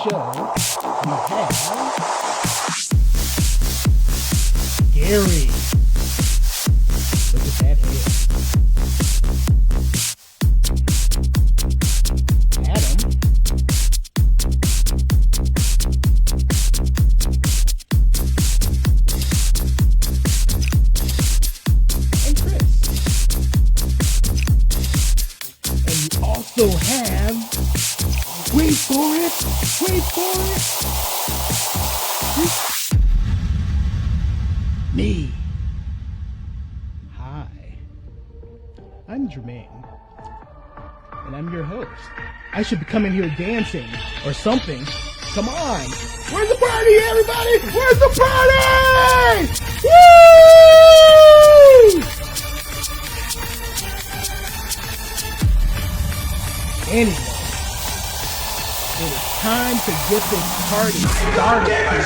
show, we have Gary. Look at that hair. Adam. And Chris. And you also have, wait for it, me. Hi, I'm Jermaine, and I'm your host. I should be coming here dancing or something. Come on, where's the party, everybody? Where's the party? Woo! Anyway, it is time to get this party started.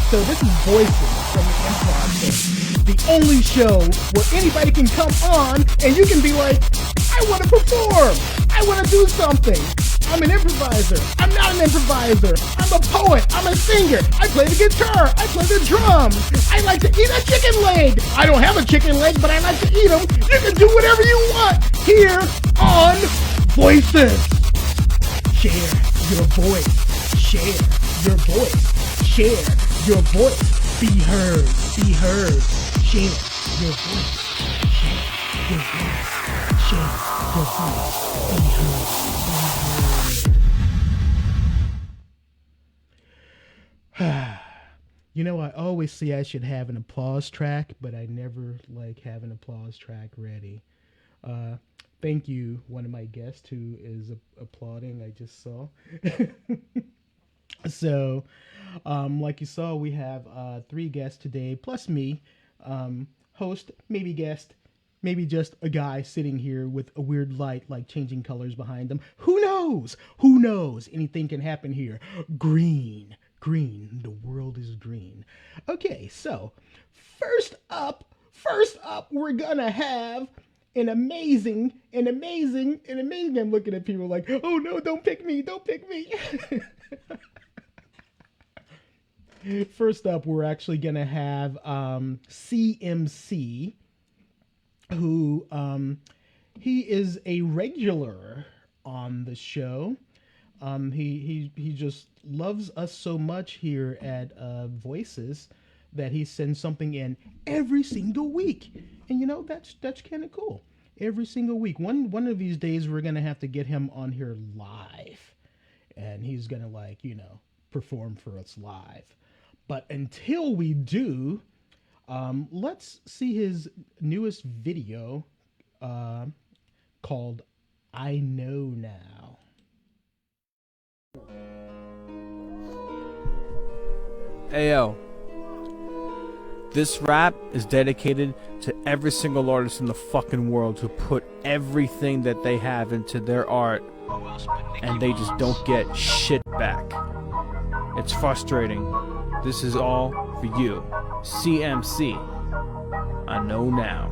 So this is Voices from the Improv Show, the only show where anybody can come on and you can be like, I want to perform, I want to do something. I'm an improviser, I'm not an improviser, I'm a poet, I'm a singer, I play the guitar, I play the drums, I like to eat a chicken leg. I don't have a chicken leg, but I like to eat them. You can do whatever you want here on Voices. Share your voice, share your voice, share your voice, be heard, share your voice, share your voice, share your voice, be heard. You know, I always say I should have an applause track, but I never have an applause track ready. Thank you, one of my guests who is applauding, I just saw. So, like you saw, we have 3 guests today, plus me, host, maybe guest, maybe just a guy sitting here with a weird light, like changing colors behind them. Who knows? Who knows? Anything can happen here. Green, the world is green. Okay, so, first up, we're gonna have an amazing, I'm looking at people like, oh no, don't pick me. First up, we're actually going to have CMC, who he is a regular on the show. He just loves us so much here at Voices that he sends something in every single week. And you know, that's kind of cool. Every single week. One of these days we're going to have to get him on here live. And he's going to perform for us live. But until we do, let's see his newest video called I Know Now. Ayo, this rap is dedicated to every single artist in the fucking world who put everything that they have into their art and they just don't get shit back. It's frustrating. This is all for you. CMC. I know now.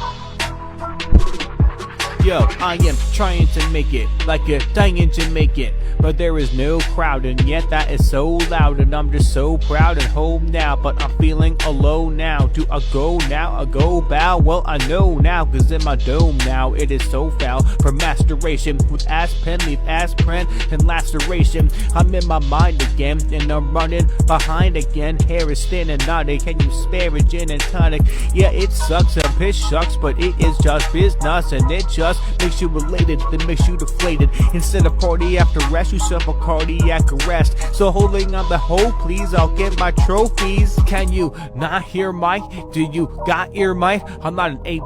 Yo, I am trying to make it like a dying Jamaican, but there is no crowd, and yet that is so loud, and I'm just so proud and home now, but I'm feeling alone now. Do I go now? I go bow? Well, I know now, cause in my dome now it is so foul. From masturation with ass pen, leave ass print and laceration. I'm in my mind again, and I'm running behind again. Hair is thin and knotty, can you spare a gin and tonic? Yeah, it sucks, a bitch sucks, but it is just business, and it just makes you related, then makes you deflated. Instead of party after rest, you suffer cardiac arrest. So holding on the hoe, please, I'll get my trophies. Can you not hear Mike? Do you got ear Mike? I'm not an A+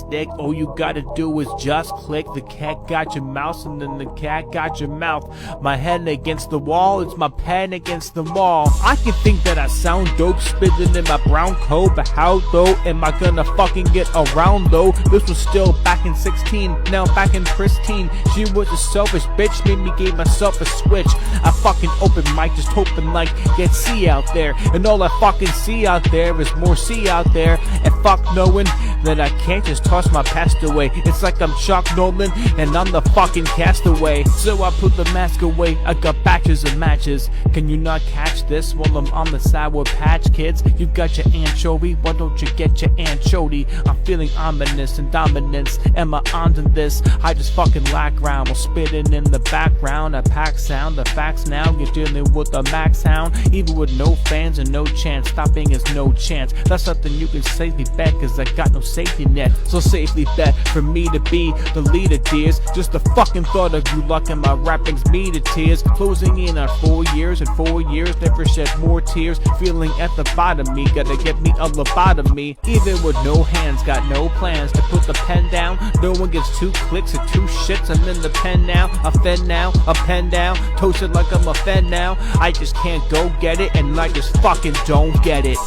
dick. All you gotta do is just click. The cat got your mouse and then the cat got your mouth. My head against the wall, it's my pen against the wall. I can think that I sound dope spitting in my brown coat, but how though am I gonna fucking get around though? This was still back in 16. Now back in pristine. She was a selfish bitch, made me give myself a switch. I fucking open mic, just hoping like get C out there, and all I fucking see out there is more C out there. And fuck knowing that I can't just toss my past away. It's like I'm Chuck Nolan and I'm the fucking castaway. So I put the mask away, I got batches of matches. Can you not catch this while I'm on the Sour Patch Kids? You've got your anchovy, why don't you get your anchovy? I'm feeling ominous and dominance. Am I onto this? I just fucking lack round while spitting in the background. A pack sound, the facts now. You're dealing with a max hound. Even with no fans and no chance, stopping is no chance. That's something you can safely bet, cause I got no safety net. So safely bet for me to be the leader, dears. Just the fucking thought of you locking my rap brings me to tears. Closing in on 4 years, and 4 years never shed more tears. Feeling at the bottom, me gotta get me a lobotomy. Even with no hands, got no plans to put the pen down. No one gets 2 clicks or 2 shits. I'm in the pen now, a fen now, a pen down. Toasted like I'm a fen now. I just can't go get it, and I just fucking don't get it.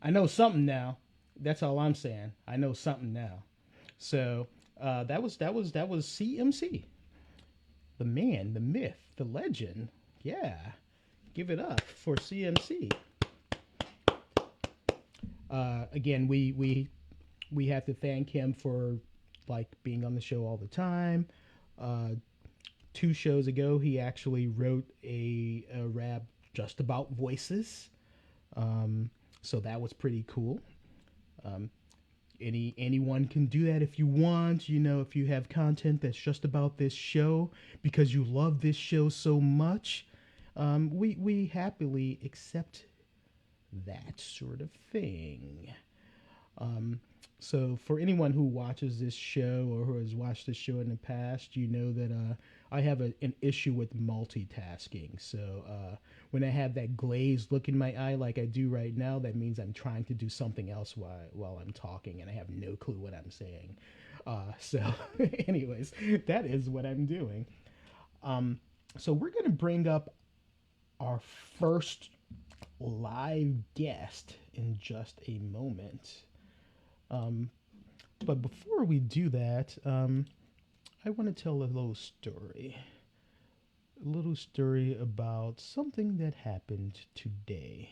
I know something now. That's all I'm saying. I know something now. So that was CMC, the man, the myth, the legend. Yeah, give it up for CMC. Again, we have to thank him for like being on the show all the time. 2 shows ago, he actually wrote a rap just about voices. So that was pretty cool. Anyone can do that if you want. You know, if you have content that's just about this show because you love this show so much, we happily accept that sort of thing. So for anyone who watches this show or who has watched this show in the past, you know that I have an issue with multitasking. So when I have that glazed look in my eye like I do right now, that means I'm trying to do something else while I'm talking and I have no clue what I'm saying. So anyways, that is what I'm doing. So we're going to bring up our first live guest in just a moment. But before we do that, I want to tell a little story. A little story about something that happened today.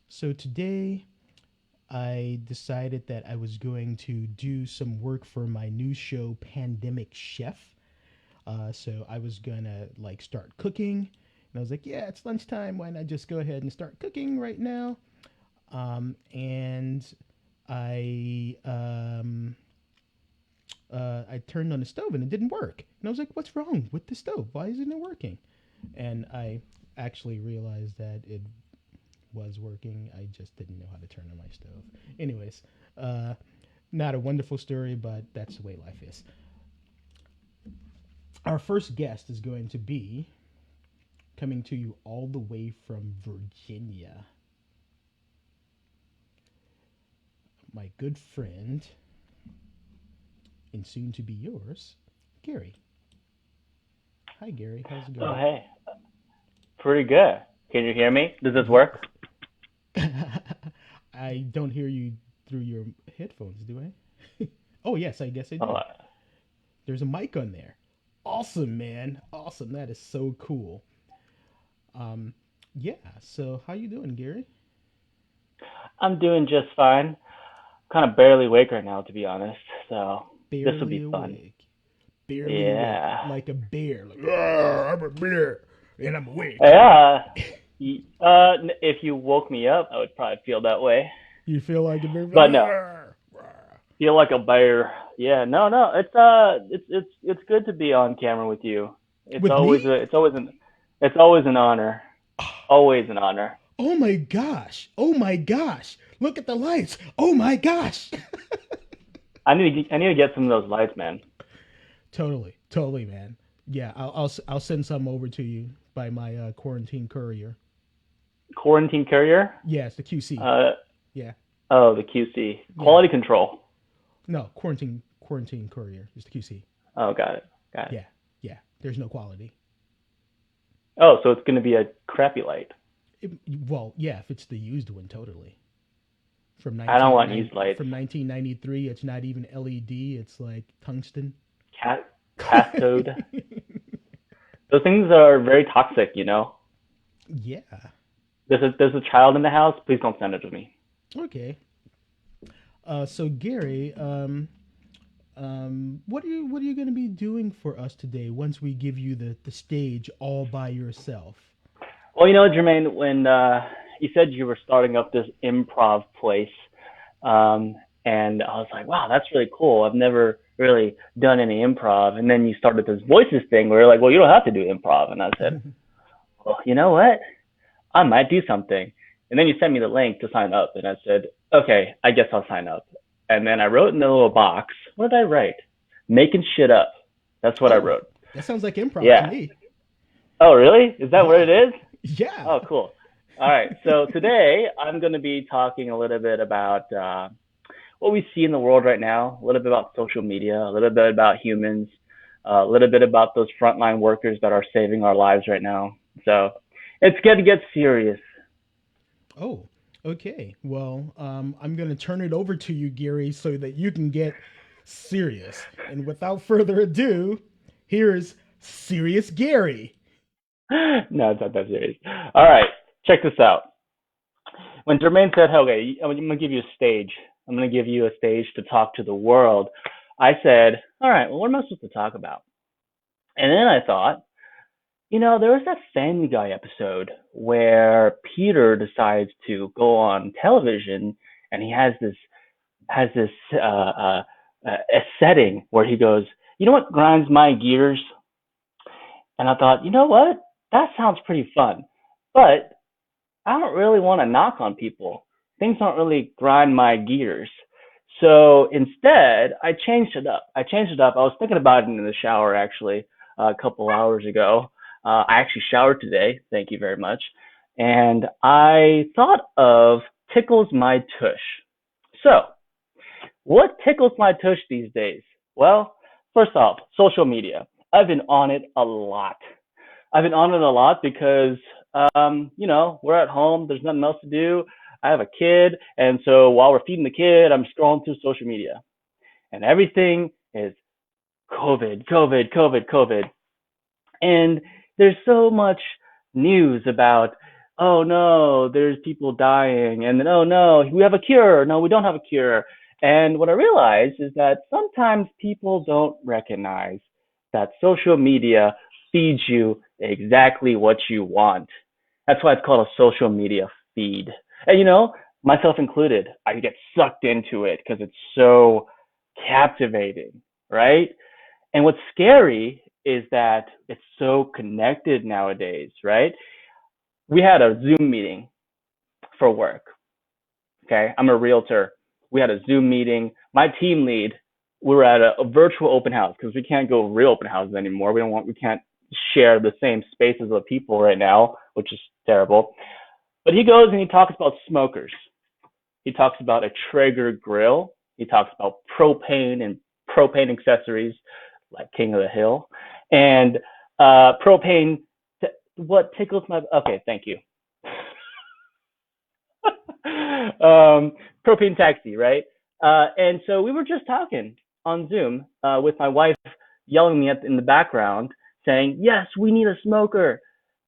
So today, I decided that I was going to do some work for my new show, Pandemic Chef. So I was gonna like start cooking, and I was like, yeah, it's lunchtime. Why not just go ahead and start cooking right now? And I turned on the stove and it didn't work. And I was like, what's wrong with the stove? Why isn't it working? And I actually realized that it was working. I just didn't know how to turn on my stove. Anyways, not a wonderful story, but that's the way life is. Our first guest is going to be coming to you all the way from Virginia. My good friend, and soon to be yours, Gary. Hi, Gary. How's it going? Oh, hey. Pretty good. Can you hear me? Does this work? I don't hear you through your headphones, do I? Oh, yes, I guess I do. Oh, There's a mic on there. Awesome, man. Awesome. That is so cool. Yeah, so how you doing, Gary? I'm doing just fine. Kind of barely awake right now, to be honest. So this will be fun. Awake. Barely awake. Like a bear. Like, I'm a bear, and I'm awake. Yeah. If you woke me up, I would probably feel that way. You feel like a bear? But no. Feel like a bear. Yeah, no. It's good to be on camera with you. It's with always me? it's always an honor. Always an honor. Oh my gosh. Oh my gosh. Look at the lights. Oh my gosh. I need to get some of those lights, man. Totally, man. Yeah, I'll send some over to you by my quarantine courier. Quarantine courier? Yes, the QC. Yeah. Oh, the QC. Quality control. No, quarantine courier is the QC. Oh, got it. Yeah. There's no quality. Oh, so it's going to be a crappy light. Well, yeah, if it's the used one, totally. From I don't want to use 1990 lights. from 1993. It's not even LED. It's like tungsten. Cathode. Those things are very toxic, you know. Yeah. There's a child in the house. Please don't send it to me. Okay. So Gary, what are you going to be doing for us today? Once we give you the stage all by yourself. Well, you know, Jermaine, when you said you were starting up this improv place, and I was like, wow, that's really cool. I've never really done any improv. And then you started this voices thing where you're like, well, you don't have to do improv. And I said, well, you know what? I might do something. And then you sent me the link to sign up. And I said, okay, I guess I'll sign up. And then I wrote in the little box, what did I write? Making shit up. That's what I wrote. That sounds like improv Yeah. to me. Oh, really? Is that what it is? Yeah. Oh, cool. All right. So today I'm going to be talking a little bit about what we see in the world right now, a little bit about social media, a little bit about humans, a little bit about those frontline workers that are saving our lives right now. So it's going to get serious. Oh, okay. Well, I'm going to turn it over to you, Gary, so that you can get serious. And without further ado, here's Serious Gary. No, it's not that serious. All right, check this out. When Jermaine said, okay, I'm going to give you a stage. I'm going to give you a stage to talk to the world. I said, all right, well, what am I supposed to talk about? And then I thought, you know, there was that Family Guy episode where Peter decides to go on television, and he has this a setting where he goes, you know what grinds my gears? And I thought, you know what? That sounds pretty fun. But I don't really want to knock on people. Things don't really grind my gears. So instead, I changed it up. I was thinking about it in the shower, actually, a couple hours ago. I actually showered today. Thank you very much. And I thought of tickles my tush. So what tickles my tush these days? Well, first off, social media. I've been on it a lot. Because, you know, we're at home. There's nothing else to do. I have a kid. And so while we're feeding the kid, I'm scrolling through social media. And everything is COVID. And there's so much news about, oh no, there's people dying. And then, oh no, we have a cure. No, we don't have a cure. And what I realized is that sometimes people don't recognize that social media feeds you exactly what you want. That's why it's called a social media feed. And you know, myself included, I get sucked into it because it's so captivating, right? And what's scary is that it's so connected nowadays, right? We had a Zoom meeting for work. Okay, I'm a realtor. We had a Zoom meeting. My team lead, we were at a virtual open house because we can't go real open houses anymore. We can't share the same spaces with people right now, which is terrible. But he goes and he talks about smokers. He talks about a Traeger grill. He talks about propane and propane accessories like King of the Hill. And propane, what tickles my, okay, thank you. Propane taxi, right? And so we were just talking on Zoom with my wife yelling me in the background saying, yes, we need a smoker.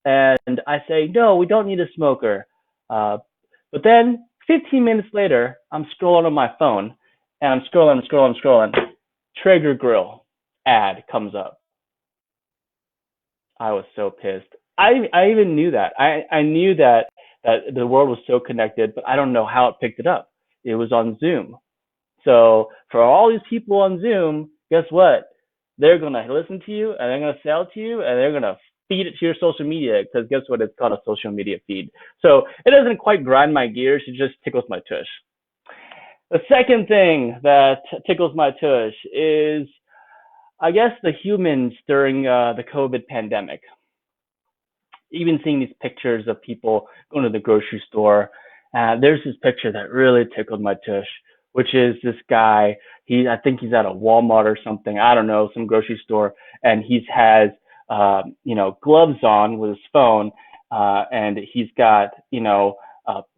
And I say, no, we don't need a smoker. But then 15 minutes later, I'm scrolling on my phone and I'm scrolling. Traeger grill ad comes up. I was so pissed. I even knew that. I knew that the world was so connected, but I don't know how it picked it up. It was on Zoom. So for all these people on Zoom, guess what? They're going to listen to you and they're going to sell to you and they're going to feed it to your social media because guess what? It's called a social media feed. So it doesn't quite grind my gears. It just tickles my tush. The second thing that tickles my tush is, I guess, the humans during the COVID pandemic. Even seeing these pictures of people going to the grocery store. There's this picture that really tickled my tush, which is this guy. I think he's at a Walmart or something. I don't know, some grocery store, and he has gloves on with his phone, and he's got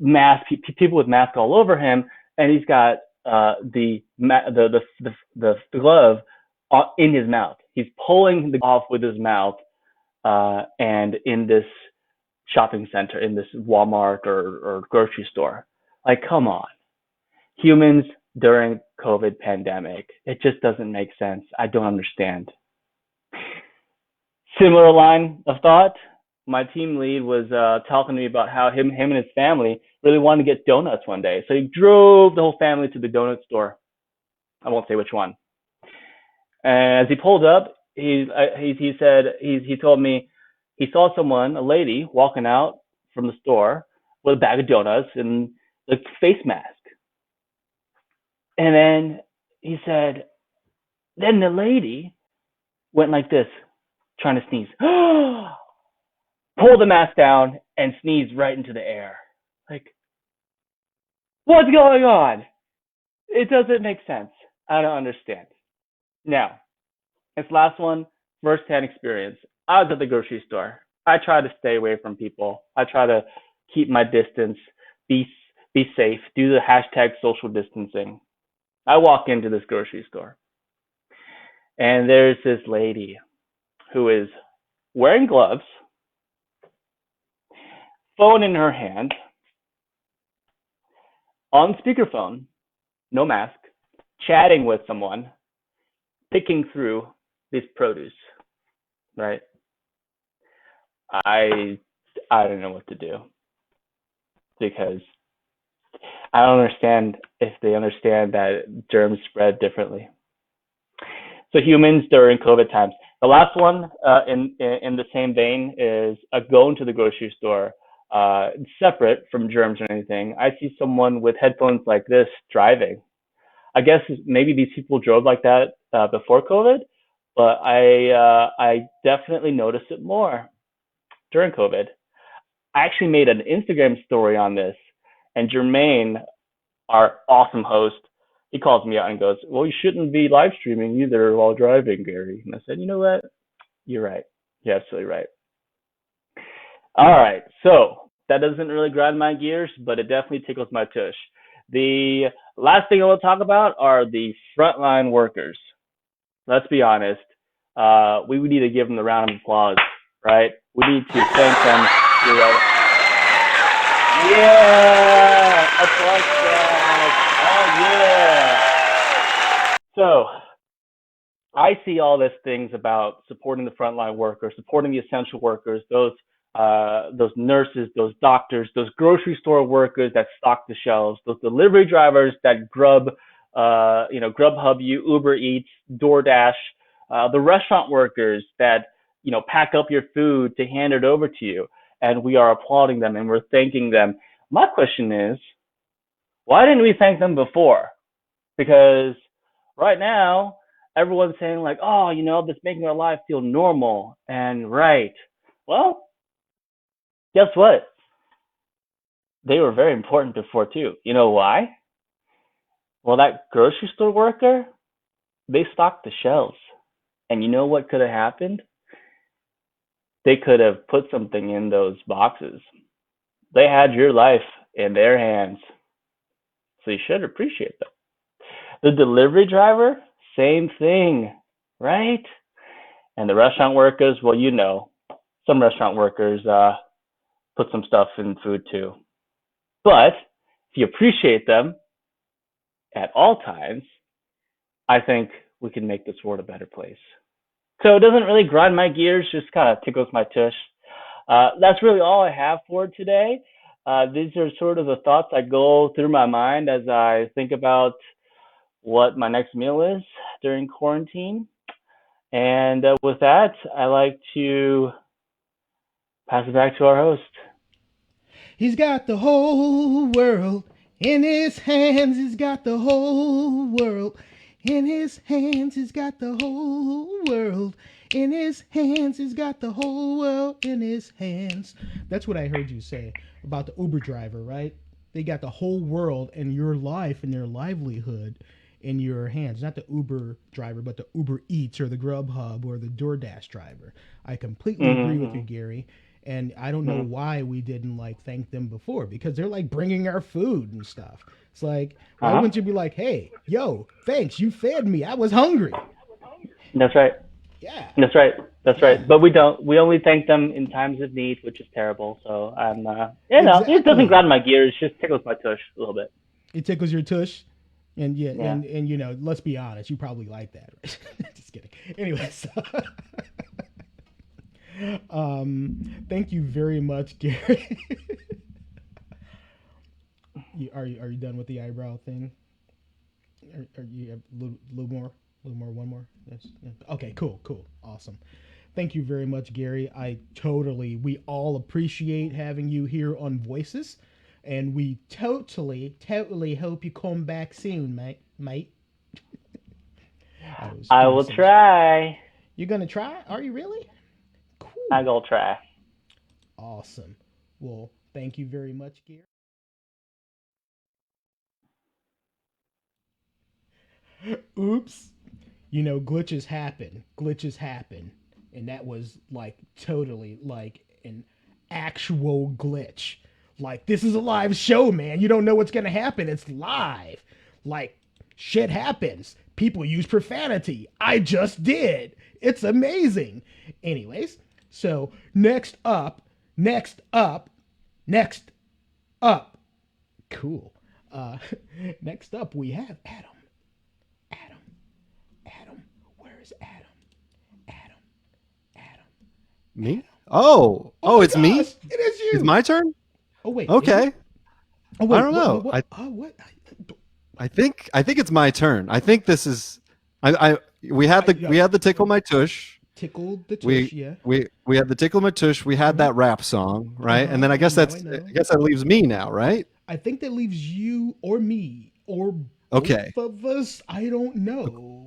mask. People with masks all over him, and he's got the glove in his mouth. He's pulling the off with his mouth, and in this shopping center, in this Walmart or grocery store. Like, come on, humans during COVID pandemic, it just doesn't make sense. I don't understand. Similar line of thought. My team lead was talking to me about how him and his family really wanted to get donuts one day. So he drove the whole family to the donut store. I won't say which one. And as he pulled up, he told me he saw someone, a lady, walking out from the store with a bag of donuts and a face mask. And then he said, then the lady went like this, trying to sneeze. Pull the mask down and sneeze right into the air. Like, what's going on? It doesn't make sense. I don't understand. Now, this last one, first-hand experience. I was at the grocery store. I try to stay away from people. I try to keep my distance, be safe, do the hashtag social distancing. I walk into this grocery store, and there's this lady who is wearing gloves, phone in her hand, on speakerphone, no mask, chatting with someone, picking through this produce, right? I don't know what to do, because I don't understand if they understand that germs spread differently. So humans during COVID times. The last one in the same vein is going to the grocery store, separate from germs or anything. I see someone with headphones like this driving. I guess maybe these people drove like that before COVID, but I definitely noticed it more during COVID. I actually made an Instagram story on this, and Jermaine, our awesome host, he calls me out and goes, well, you shouldn't be live streaming either while driving, Gary. And I said, you know what? You're right. You're absolutely right. All right. So that doesn't really grind my gears, but it definitely tickles my tush. The last thing I want to talk about are the frontline workers. Let's be honest. We would need to give them the round of applause, right? We need to thank them. Yeah, applause. Oh yeah. So I see all these things about supporting the frontline workers, supporting the essential workers, those nurses, those doctors, those grocery store workers that stock the shelves, those delivery drivers that Grubhub, Uber Eats, DoorDash, the restaurant workers that pack up your food to hand it over to you, and we are applauding them and we're thanking them. My question is, why didn't we thank them before? Because right now everyone's saying like, oh, this making our life feel normal and right. Well, guess what? They were very important before too. You know why? Well, that grocery store worker, they stocked the shelves. And you know what could have happened? They could have put something in those boxes. They had your life in their hands. So you should appreciate them. The delivery driver, same thing, right? And the restaurant workers, well, some restaurant workers put some stuff in food too. But if you appreciate them at all times, I think we can make this world a better place. So it doesn't really grind my gears, just kind of tickles my tush. That's really all I have for today. These are sort of the thoughts that go through my mind as I think about what my next meal is during quarantine. And with that, I like to pass it back to our host. He's got the whole world in his hands. He's got the whole world in his hands. He's got the whole world in his hands. He's got the whole world in his hands. That's what I heard you say about the Uber driver, right? They got the whole world and your life and their livelihood in your hands. Not the Uber driver, but the Uber Eats or the Grubhub or the DoorDash driver. I completely agree with you, Gary. And I don't know why we didn't like thank them before, because they're like bringing our food and stuff. It's like, why wouldn't you be like, hey, yo, thanks, you fed me, I was hungry. That's right. Yeah. That's right. That's right. But we don't. We only thank them in times of need, which is terrible. So I'm, it doesn't Exactly. grind my gears. Just tickles my tush a little bit. It tickles your tush. And yeah, Yeah. and you know, let's be honest, you probably like that. Right? Just kidding. Anyways, thank you very much, Gary. Are you done with the eyebrow thing? Are you have a little more, one more? Yes. Yeah. Okay, cool, awesome. Thank you very much, Gary. We all appreciate having you here on Voices, and we totally hope you come back soon, mate. I will try. You're gonna try? Are you really? Cool. I will try. Awesome. Well, thank you very much, Gary. Oops. You know, glitches happen, and that was like totally like an actual glitch. Like, this is a live show, man, you don't know what's gonna happen, it's live. Like, shit happens, people use profanity, I just did, it's amazing. Anyways, so next up, cool. Next up we have Adam. Where is Adam? Adam. Me? Oh, my it's me. gosh, it is you. It's my turn. Oh wait. Okay. Oh wait. I don't know. What? Oh what? I think it's my turn. I think this is. We had the tickle my tush. Tickled the tush. We Yeah. we had the tickle my tush. We had that rap song, right? And then I guess I I know. guess that leaves me now, right? I think that leaves you or me or Okay. both of us. I don't know.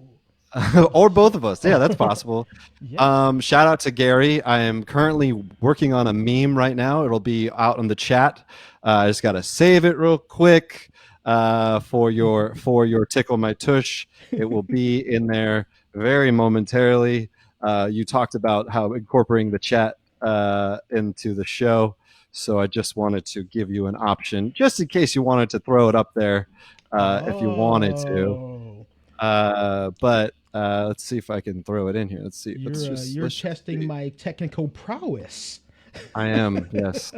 Or both of us. Yeah, that's possible. Yeah. Shout out to Gary. I am currently working on a meme right now. It'll be out in the chat. I just gotta save it real quick for your tickle my tush. It will be in there very momentarily. You talked about how incorporating the chat into the show, so I just wanted to give you an option, just in case you wanted to throw it up there, if you wanted to. But let's see if I can throw it in here. Let's see. You're testing my technical prowess. I am. Yes,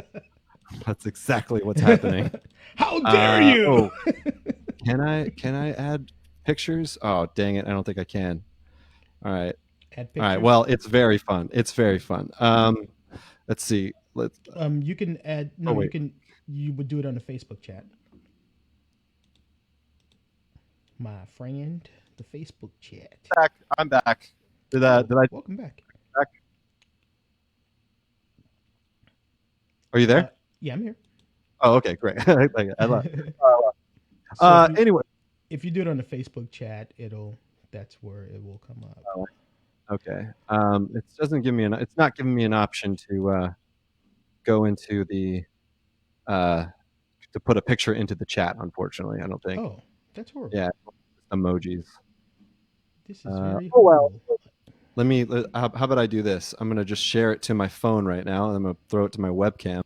that's exactly what's happening. How dare you? Oh, can I add pictures? Oh, dang it! I don't think I can. All right. Add All right. pictures? Well, it's very fun. It's very fun. Let's see. You can add. No, Oh, wait. you can. You would do it on the Facebook chat. My friend, the Facebook chat. Back. I'm back. Did I? Welcome back. Are you there? Yeah, I'm here. Oh, okay, great. I love. So Anyway. if you do it on the Facebook chat, that's where it will come up. Okay. It doesn't give me it's not giving me an option to go into the to put a picture into the chat. Unfortunately, I don't think. Oh, that's horrible. Yeah, emojis. This is very oh, well. horrible. How about I do this? I'm gonna just share it to my phone right now, and I'm gonna throw it to my webcam,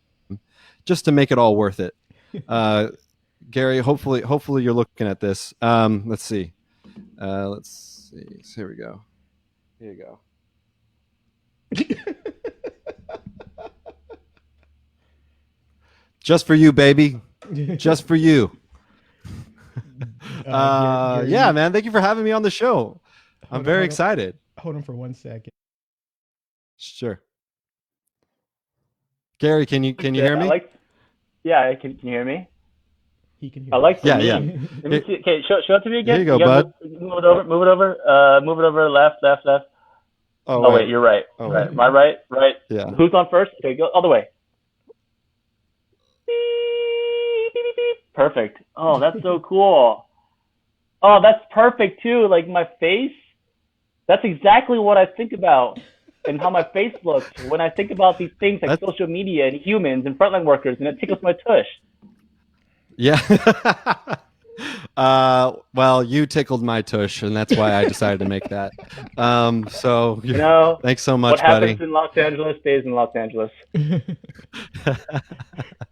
just to make it all worth it. Gary, hopefully you're looking at this. Let's see. Let's see. So here we go. Here you go. Just for you, baby. Just for you. Yeah, man. Thank you for having me on the show. I'm very excited. Hold on for 1 second. Sure. Gary, can you hear me? Yeah, can you hear me? He can hear. I like the Yeah. meme. Let me see. Okay, show it to me again. Here you go, bud. Move it over. Move it over. Left. Oh wait, you're right. Oh, Right. wait. Am I right? Right. Yeah. Who's on first? Okay, go all the way. Beep, beep, beep, beep. Perfect. Oh, that's so cool. Oh, that's perfect too. Like my face. That's exactly what I think about and how my face looks when I think about these things like social media and humans and frontline workers, and it tickles my tush. Yeah. Well, you tickled my tush, and that's why I decided to make that. So You know, thanks so what much, happens buddy. in Los Angeles stays in Los Angeles.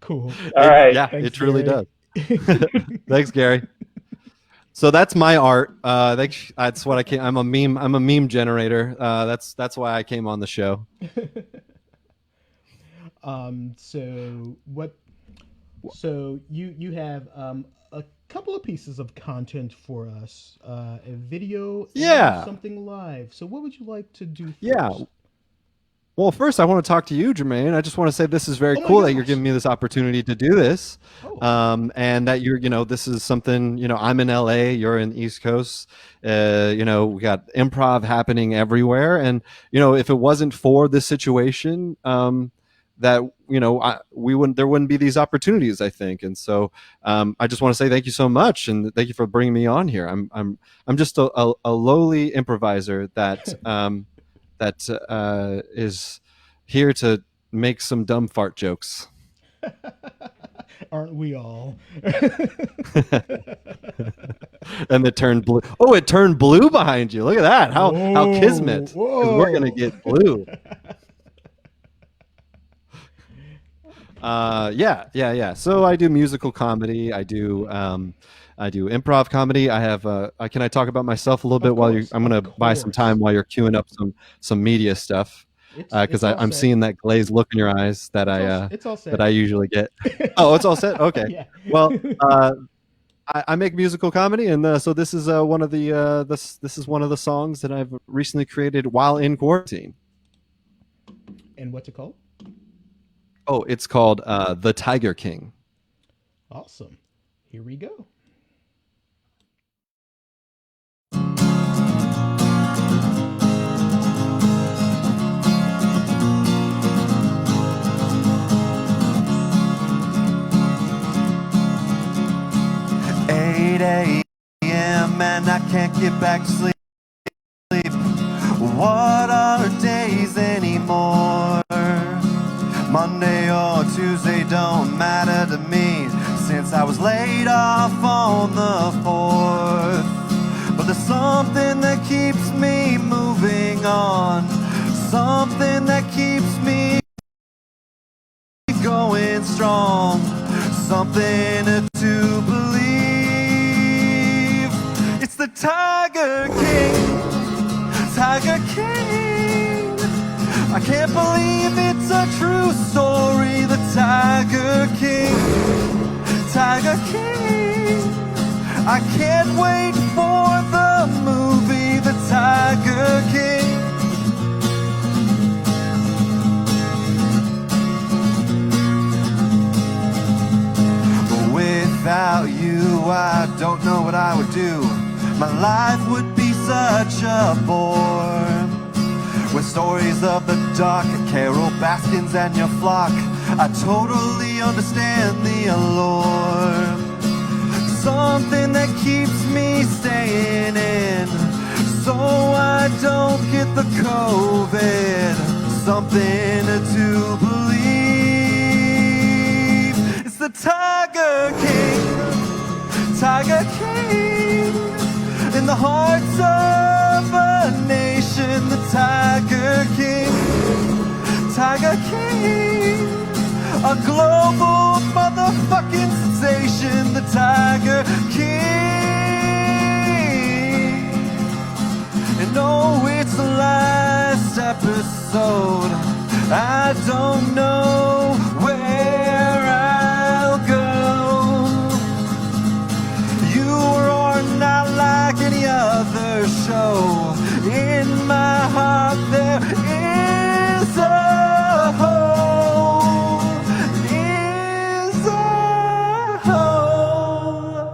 Cool. All right. Yeah, Thanks, it truly Gary. does. Thanks, Gary. So that's my art. That's what I came. I'm a meme generator. That's why I came on the show. So what? So you have a couple of pieces of content for us, a video, and Yeah. something live. So what would you like to do first? Yeah. Well, first I want to talk to you, Jermaine. I just want to say this is very Oh my cool that you're gosh. giving me this opportunity to do this, Oh. and that this is something. I'm in LA, you're in the East Coast. We got improv happening everywhere, and if it wasn't for this situation, that there wouldn't be these opportunities, I think. And so I just want to say thank you so much, and thank you for bringing me on here. I'm just a lowly improviser that is here to make some dumb fart jokes. Aren't we all? And it turned blue. Oh, it turned blue behind you. Look at that. How kismet. 'Cause we're gonna get blue. Yeah. So I do musical comedy. I do improv comedy. I have. Can I talk about myself a little bit while you? I'm gonna buy some time while you're queuing up some media stuff, because I'm seeing that glazed look in your eyes that It's all set. that I usually get. Oh, it's all set. Okay. Yeah. Well, I make musical comedy, and so this is one of the this is one of the songs that I've recently created while in quarantine. And what's it called? Oh, it's called The Tiger King. Awesome. Here we go. A.m. and I can't get back to sleep. What are days anymore? Monday or Tuesday don't matter to me, since I was laid off on the 4th. But there's something that keeps me moving on, something that keeps me going strong, something to believe. It's the Tiger King, Tiger King. I can't believe it's a true story. The Tiger King, Tiger King. I can't wait for the movie, The Tiger King. But without you, I don't know what I would do. My life would be such a bore. With stories of the dark, Carol Baskins and your flock, I totally understand the allure. Something that keeps me staying in, so I don't get the COVID. Something to believe. It's the Tiger King, Tiger King. In the hearts of a nation, the Tiger King, Tiger King. A global motherfucking sensation, the Tiger King. And oh, it's the last episode. I don't know where I'll go. You are not like any other show. In my heart there is a hole, is a hole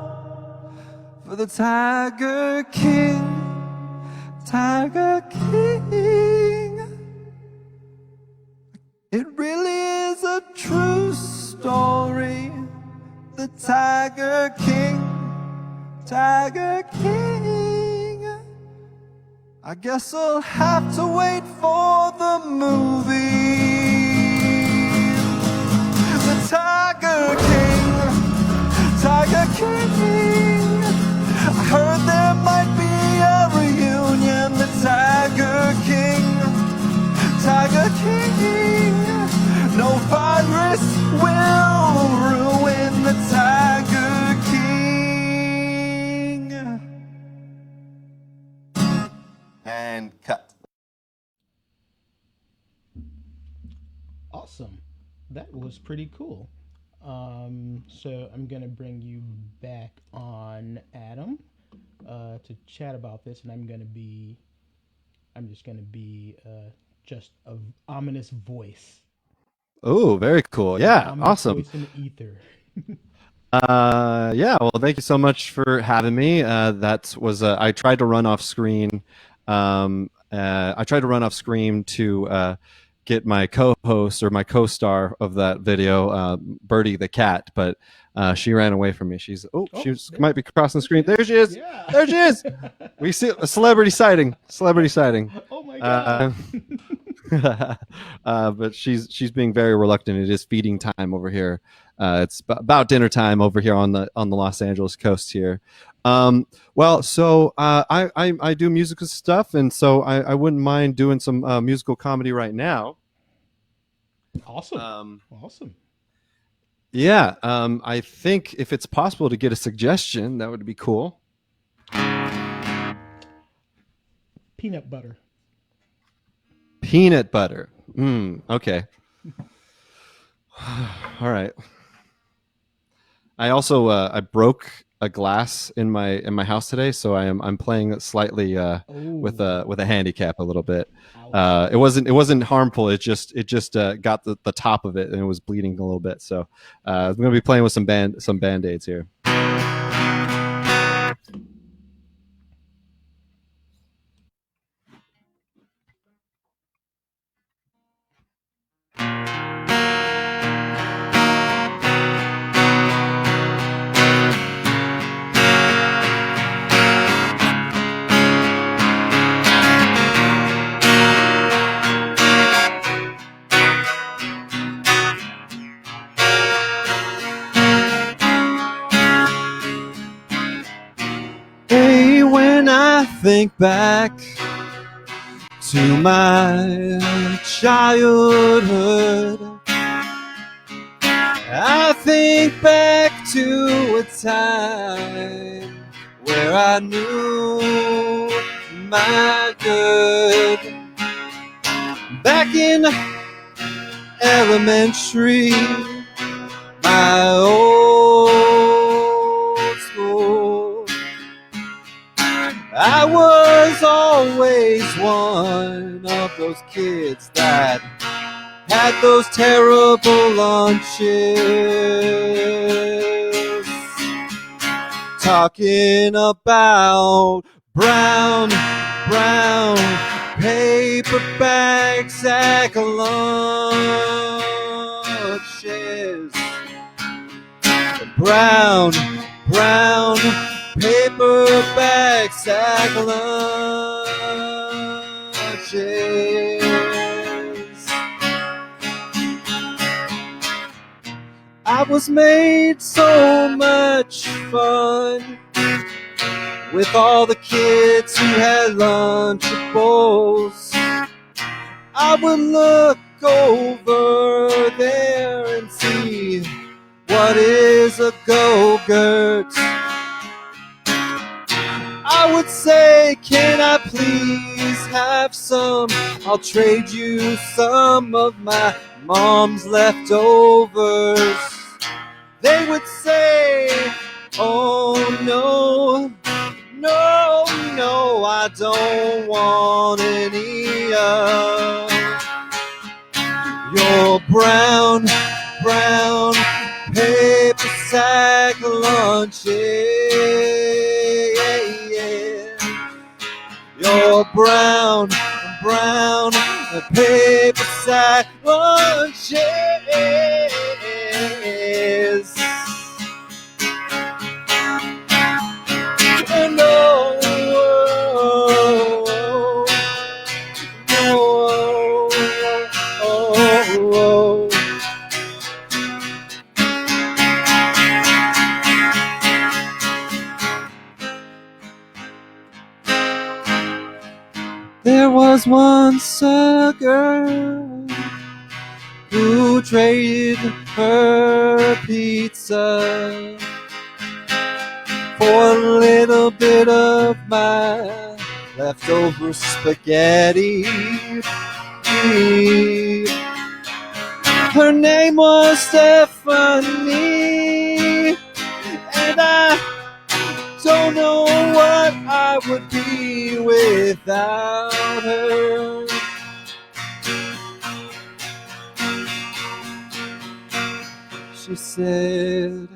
for the Tiger King, Tiger King. It really is a true story. The Tiger King, Tiger King. I guess I'll have to wait for the movie. The Tiger King, Tiger King. will ruin the Tiger King. And cut. Awesome. That was pretty cool. So I'm gonna bring you back on, Adam, to chat about this, and I'm just gonna be just a ominous voice. Oh, very cool. Yeah, Ominous awesome. voice in the ether. Yeah, well, thank you so much for having me. That was I tried to run off screen. I tried to run off screen to get my co-host or my co-star of that video, Birdie the cat, but she ran away from me. She might be crossing the screen. There she is. Yeah. There she is. We see a celebrity sighting. Celebrity sighting. Oh my god. But she's being very reluctant. It is feeding time over here. It's about dinner time over here on the Los Angeles coast here. Well, so I do musical stuff, and so I wouldn't mind doing some musical comedy right now. Awesome. Awesome. Yeah, I think if it's possible to get a suggestion, that would be cool. Peanut butter. Peanut butter. Okay. All right. I also I broke a glass in my house today, so I'm playing slightly with a handicap a little bit. It wasn't harmful. It just got the top of it and it was bleeding a little bit. So I'm gonna be playing with some band-aids here. Hey, when I think back to my childhood, I think back to a time where I knew my good. Back in elementary, my old school, I was always one of those kids that had those terrible lunches, talking about brown paperback sack lunches, brown paperback sack lunches. I was made so much fun with all the kids who had Lunchables. I would look over there and see what is a Go-Gurt. I would say, can I please have some? I'll trade you some of my mom's leftovers. They would say, oh no, I don't want any of your brown paper sack lunches. Your brown paper sack lunches. And there was once a girl who who traded her pizza for a little bit of my leftover spaghetti. Her name was Stephanie, and I don't know what I would be without her. She said,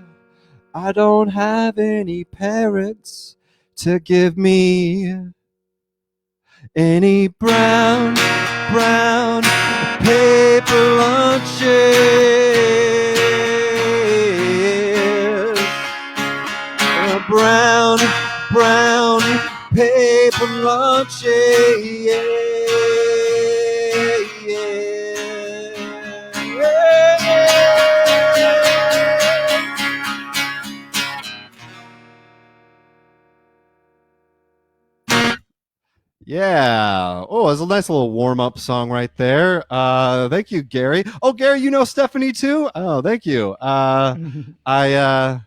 I don't have any parents to give me any brown paper lunches. Brown paper lunches. Yeah. Oh, it's a nice little warm-up song right there. Thank you, Gary. Oh, Gary, you know Stephanie too? Oh, thank you. I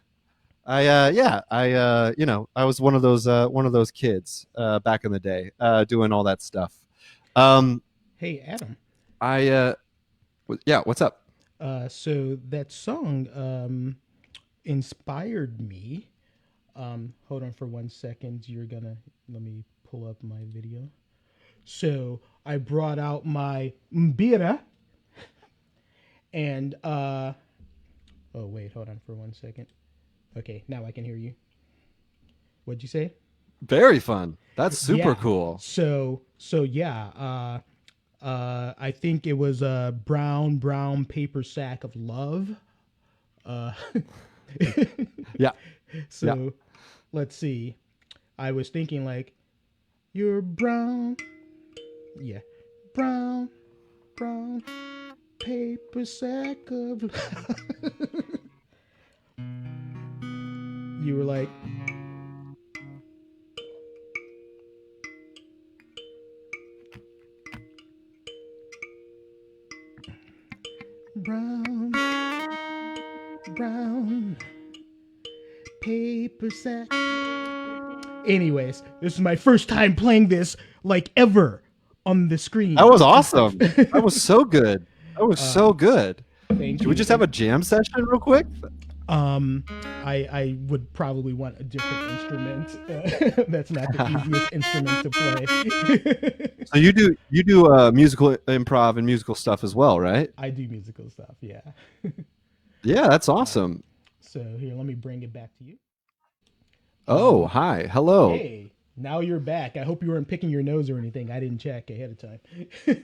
was one of those kids back in the day, doing all that stuff. Hey, Adam. What's up? So that song inspired me. Hold on for 1 second. Let me pull up my video. So I brought out my mbira, and oh wait, hold on for 1 second. Okay, now I can hear you. What'd you say? Very fun. That's super Yeah. cool. So yeah. I think it was a brown paper sack of love. Yeah. So Yeah. let's see. I was thinking like, you're brown. Yeah. Brown paper sack of love. You were like, brown paper sack. Anyways, this is my first time playing this like ever on the screen. That was awesome. That was so good. That was so good. Thank Should you. we just have a jam session real quick? I would probably want a different instrument. That's not the easiest instrument to play. So you do musical improv and musical stuff as well, right? I do musical stuff, yeah. Yeah, that's awesome. So here, let me bring it back to you. Oh, hi. Hello. Hey, now you're back. I hope you weren't picking your nose or anything. I didn't check ahead of time.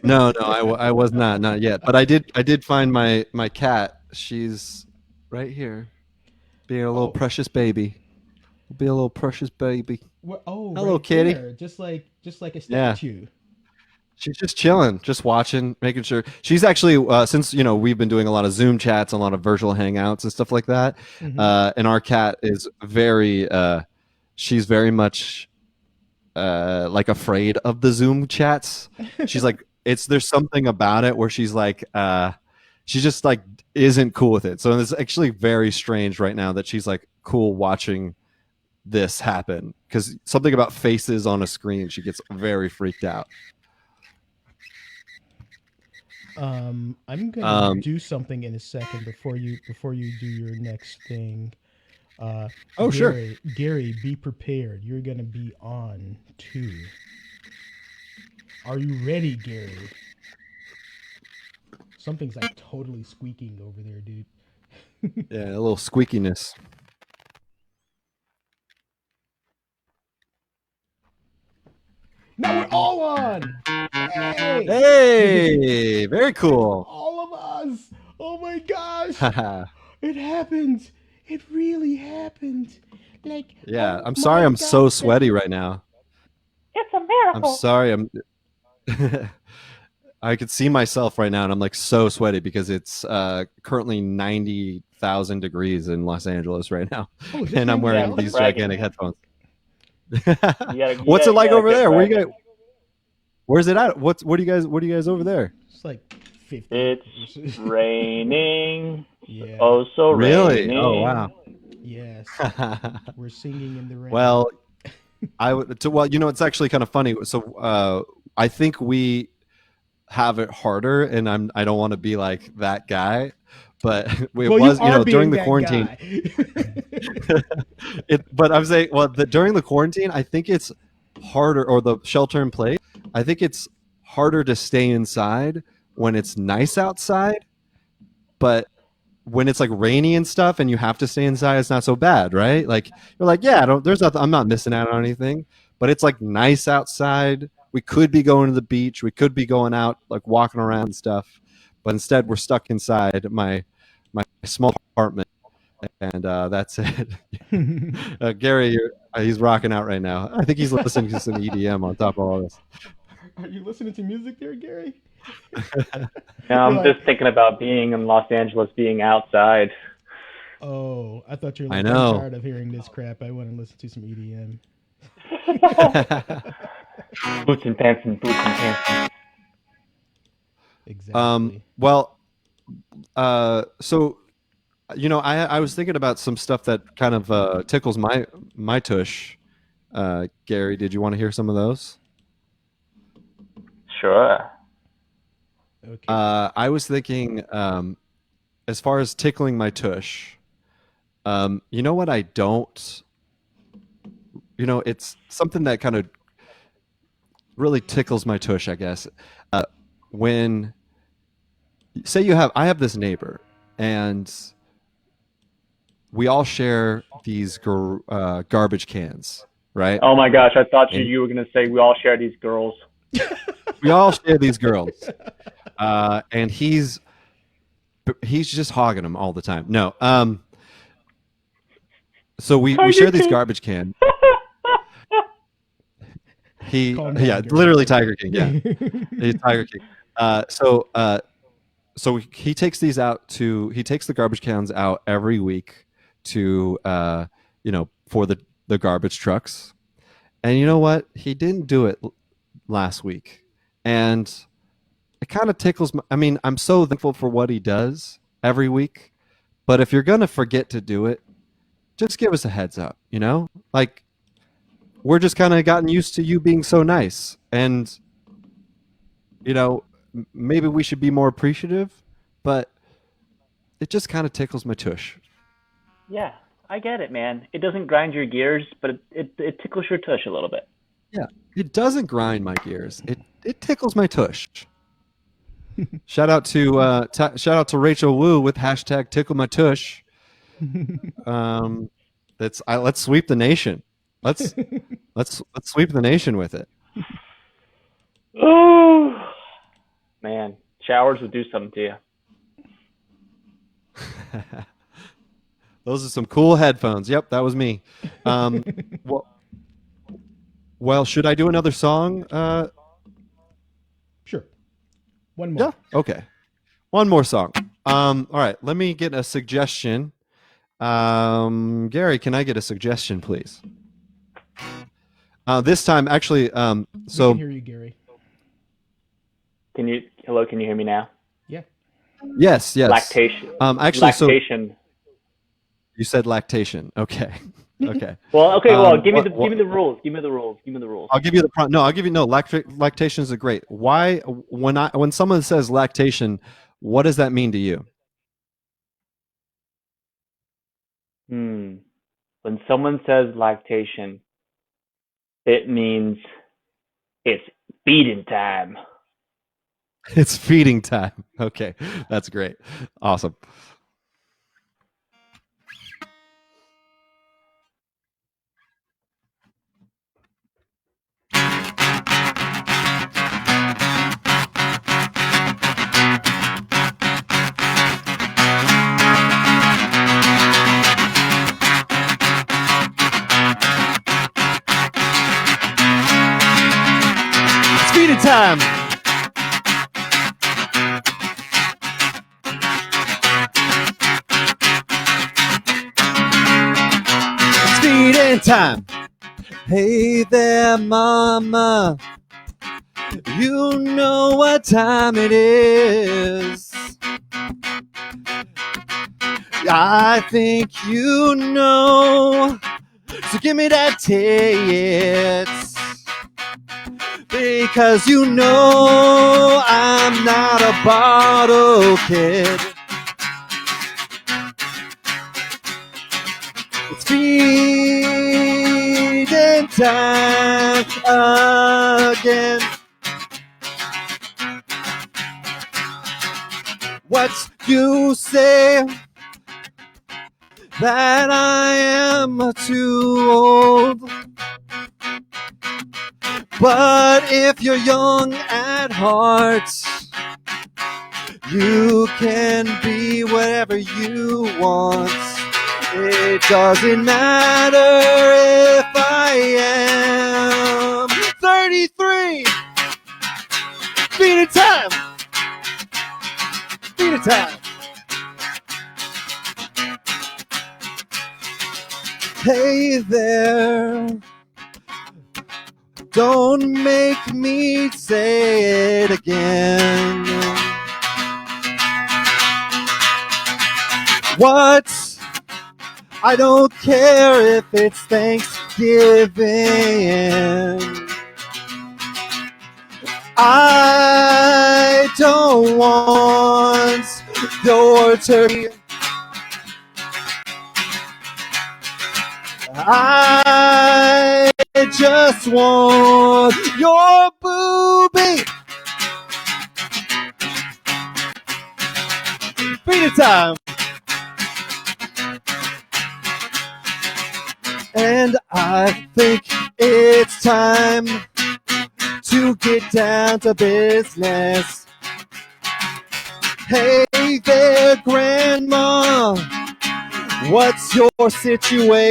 No, I was not yet. But I did find my cat. She's right here, being a little precious baby. Be a little precious baby. Hello, right kitty. there, just like a statue. She's just chilling, just watching, making sure. She's actually since we've been doing a lot of Zoom chats, a lot of virtual hangouts and stuff like that. And our cat is very, she's very much like afraid of the Zoom chats. She's like, there's something about it where she's like, she just like isn't cool with it. So it's actually very strange right now that she's like cool watching this happen, because something about faces on a screen, she gets very freaked out. I'm gonna do something in a second before you do your next thing. Sure. Gary, be prepared. You're gonna be on too. Are you ready, Gary? Something's like totally squeaking over there, dude. Yeah, a little squeakiness. Now we're all on. Hey! Hey, very cool. All of us. Oh my gosh! Haha. It happened. It really happened. Like, Yeah, oh I'm sorry my I'm so God. sweaty right now. It's a miracle. I'm sorry. I could see myself right now, and I'm like so sweaty because it's currently 90,000 degrees in Los Angeles right now, Oh, is this and I'm right wearing now? these Bragging. gigantic headphones. What's it like over there? Where's it at? What are you guys over there? It's like 50. It's raining. Yeah. Oh, so Really? raining. Oh wow. Yes. We're singing in the rain. Well, well, it's actually kind of funny. So I think we have it harder, and I don't want to be like that guy, but it well, was, you are during being the quarantine. But I'm saying, well, during the quarantine, I think it's harder, or the shelter in place. I think it's harder to stay inside when it's nice outside, but when it's like rainy and stuff, and you have to stay inside, it's not so bad, right? Like you're like, yeah, there's nothing. I'm not missing out on anything. But it's like nice outside. We could be going to the beach. We could be going out, like walking around and stuff. But instead, we're stuck inside my small apartment, and that's it. Gary, he's rocking out right now. I think he's listening to some EDM on top of all this. Are you listening to music there, Gary? No, I'm You're just thinking about being in Los Angeles, being outside. Oh, I thought you were I like, know. I'm tired of hearing this crap. I want to listen to some E EDM. Boots and pants and boots and pants. Exactly. Well, so I was thinking about some stuff that kind of tickles my tush. Gary, did you want to hear some of those? Sure. Okay. I was thinking, as far as tickling my tush, you know what I don't. It's something that kind of really tickles my tush, I guess. When say I have this neighbor, and we all share these garbage cans, right? Oh my gosh, I thought And- you were gonna say we all share these girls. We all share these girls, and he's just hogging them all the time. No, so we share these garbage cans. Calm down, Yeah, Gary. literally Tiger King. Yeah, he's Tiger King. So he takes the garbage cans out every week to for the garbage trucks. And you know what? He didn't do it last week, and it kind of tickles me. I mean, I'm so thankful for what he does every week, but if you're gonna forget to do it, just give us a heads up. Like we're just kind of gotten used to you being so nice, and maybe we should be more appreciative, but it just kind of tickles my tush. Yeah, I get it, man. It doesn't grind your gears, but it tickles your tush a little bit. Yeah, it doesn't grind my gears. It tickles my tush. Shout out to Rachel Wu with hashtag tickle my tush. Let's sweep the nation. Let's sweep the nation with it. Ooh, man, showers would do something to you. Those are some cool headphones. Yep, that was me. Well, should I do another song? Sure. One more. Yeah. Okay. One more song. All right. Let me get a suggestion. Gary, can I get a suggestion, please? This time, actually, We can hear you, Gary. Can you hear me now? Yeah. yes. Lactation. Actually, so Lactation. you said lactation. Okay. Okay. Well, okay. Well, give me the what- rules. Give me the rules. Give me the rules. I'll give you the no. I'll give you no. Lactation is a great. Why when someone says lactation, what does that mean to you? When someone says lactation, it means it's feeding time. It's feeding time. Okay, that's great. Awesome. It's feeding time. It's feeding time. Hey there, mama. You know what time it is. I think you know. So give me that tits. Because you know I'm not a bottle kid. It's feeding time again. What you say that I am too old. But if you're young at heart, you can be whatever you want. It doesn't matter if I am 33. Beat it time. Beat it time. Hey there. Don't make me say it again. What? I don't care if it's Thanksgiving. I don't want your turkey. I just want your booby. Beat it time. And I think it's time to get down to business. Hey there, Grandma. What's your situation?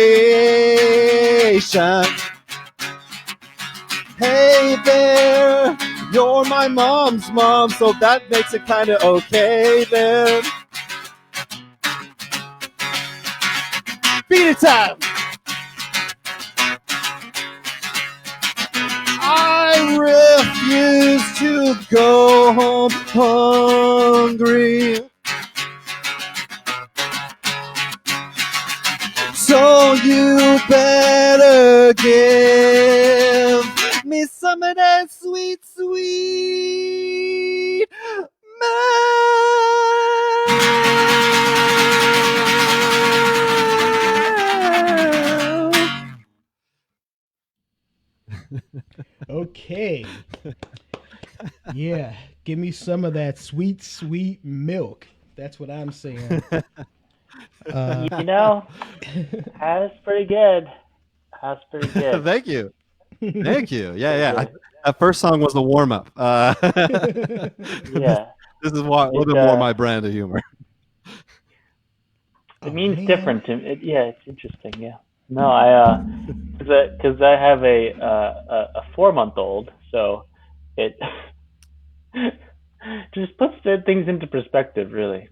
Hey there, you're my mom's mom, so that makes it kind of okay then. Beat it time. I refuse to go home hungry. So you better give me some of that sweet, sweet milk. Okay. Yeah, give me some of that sweet, sweet milk. That's what I'm saying. You know, that's pretty good. That's pretty good. Thank you. Thank you. Yeah. That first song was the warm up. Yeah. This is a little bit more my brand of humor. It means different to me. Yeah, it's interesting. Yeah. No, because I have a 4-month-old, so it just puts the things into perspective, really.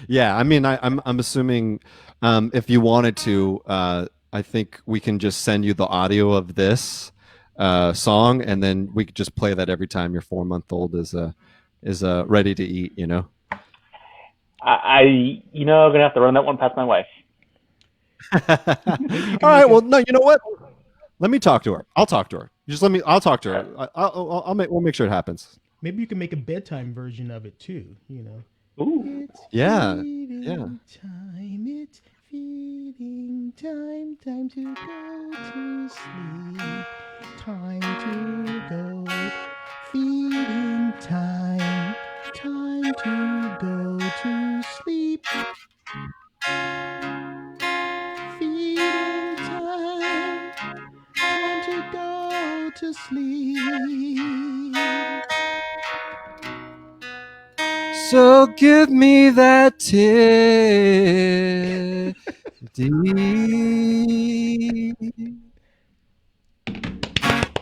Yeah, I mean, I'm assuming if you wanted to, I think we can just send you the audio of this song, and then we could just play that every time your 4-month-old is ready to eat. You know. I'm gonna have to run that one past my wife. All right. Well, no. You know what? Let me talk to her. I'll talk to her. Just let me. I'll talk to her. We'll make sure it happens. Maybe you can make a bedtime version of it too. You know. Ooh. It's Yeah. feeding Yeah. time. It's feeding time. Time to go to sleep. Time to go. Feeding time. Time to go to sleep. Feeding time. Time to go to sleep. So give me that tip.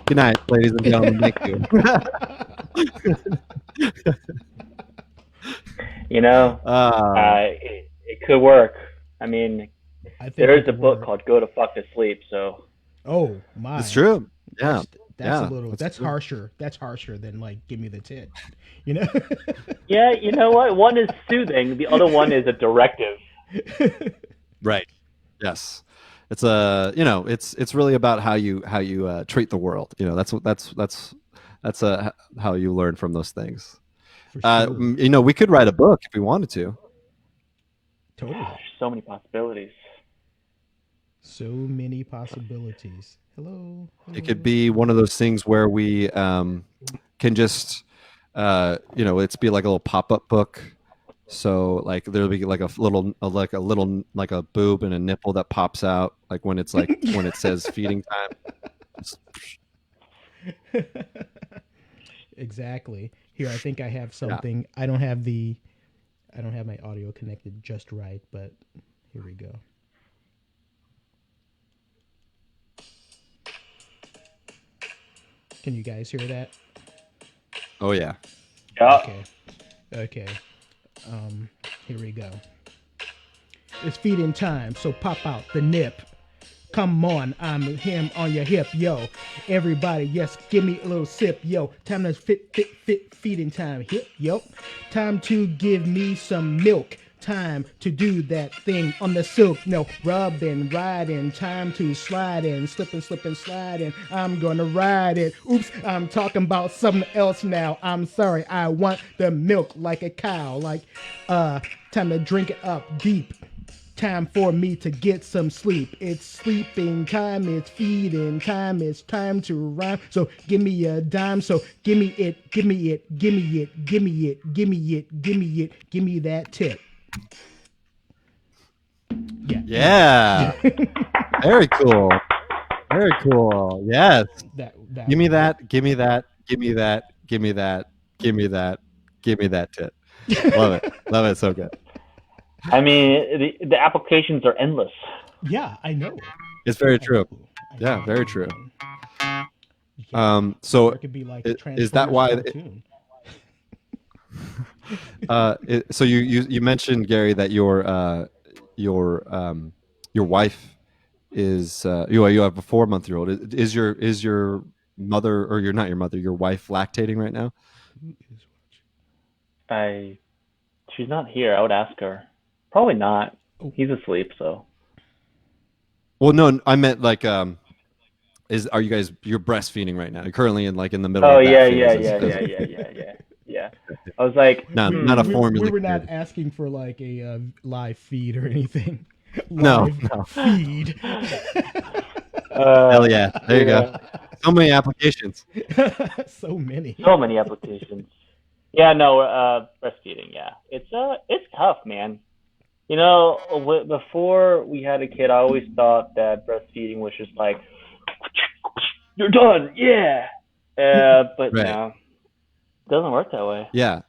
Good night, ladies and gentlemen. Thank you. It could work. I mean, I think there is it a could book work. called "Go to Fuck to Sleep," so Oh my! It's true. Yeah. That's a Yeah, little. that's That's true. harsher. That's harsher than like give me the tit. You know. Yeah, you know what? One is soothing, the other one is a directive. Right. Yes. It's a it's really about how you treat the world. That's how you learn from those things. For sure. We could write a book if we wanted to. Totally. So many possibilities. So many possibilities. Hello. It could Hello. be one of those things where we can just it's be like a little pop-up book. So like there'll be like like a boob and a nipple that pops out like when it says feeding time. Exactly. Here, I think I have something. I don't have my audio connected just right, but here we go. Can you guys hear that? Oh yeah. Yeah. Okay. Okay. Here we go. It's feeding time, so pop out the nip. Come on, I'm him on your hip, yo. Everybody, yes, give me a little sip, yo. Time to fit, feeding time, hip, yo. Time to give me some milk. Time to do that thing on the silk. No, rubbing, riding. Time to slide in, slipping, sliding. I'm gonna ride it. Oops, I'm talking about something else now. I'm sorry, I want the milk like a cow. Like, time to drink it up deep. Time for me to get some sleep. It's sleeping time, it's feeding time, it's time to rhyme. So give me a dime, so give me it, give me it, give me it, give me it, give me it, give me it, give me that tip. Yeah. Very cool. Very cool. Yes. That Give me that. Give me that. Give me that. Give me that. Give me that. Give me that tip. Love it. Love it. So good. I mean, the applications are endless. Yeah, I know. It's very true. I Yeah, know, very true. man. So It could be like is that why? cartoon. So you mentioned, Gary, that your wife is you have a 4-month-old. Is your mother, or you're not your mother, your wife lactating right now? She's not here. I would ask her. Probably not. Oh. He's asleep, so. Well, no, I meant like are you're breastfeeding right now? You're currently in the middle Oh of that yeah, phase. yeah. I was like, Not a formula. We were not asking for like a live feed or anything. No, Live no. feed. Hell yeah. There you go. So many applications. So many. So many applications. Yeah, no, breastfeeding. Yeah, it's tough, man. You know, before we had a kid, I always thought that breastfeeding was just like, you're done, yeah. But Right. no, it doesn't work that way. Yeah.